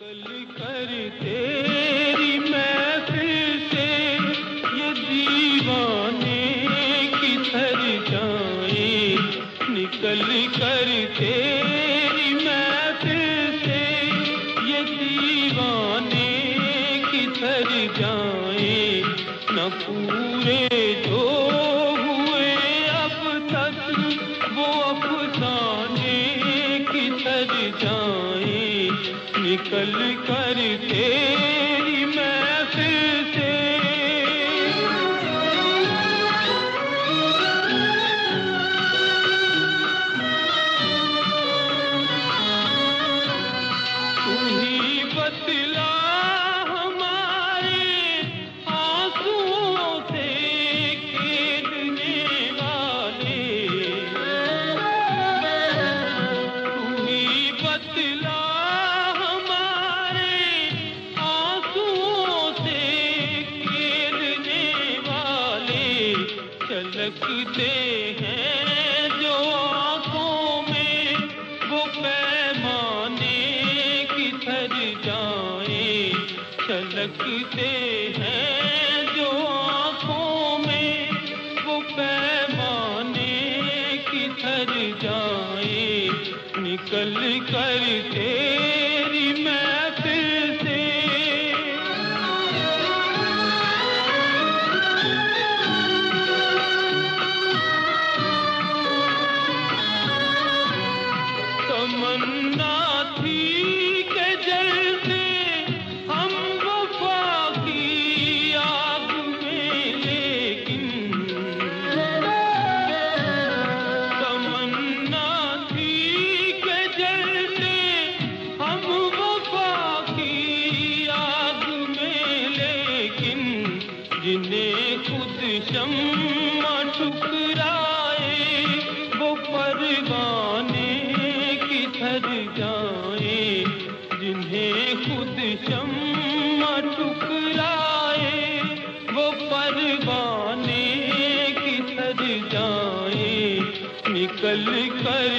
निकल कर तेरी महफिल से ये दीवाने किधर जाएं। निकल कर तेरी महफिल से ये दीवाने किधर जाएं। न पूरे जो हुए अब तक वो अफसाने किधर जाएं। निकल कर तेरी महफिल से। तू ही बतला हमारे आंसुओं से खेलने वाले। तू ही बतला छलकते हैं जो आंखों में वो पैमाने किधर जाएं। छलकते हैं जो आंखों में वो पैमाने किधर जाएं। निकल कर तेरी महफिल से। तमन्ना थी के जलते हम वफा की आग में, लेकिन तमन्ना थी के जलते हम वफा की आग में, लेकिन जिन्हें खुद शम्मा ठुकराए वो परवाने किधर जाएं। जिन्हें खुद शम्मा ठुकराए वो परवाने किधर जाएं। निकल कर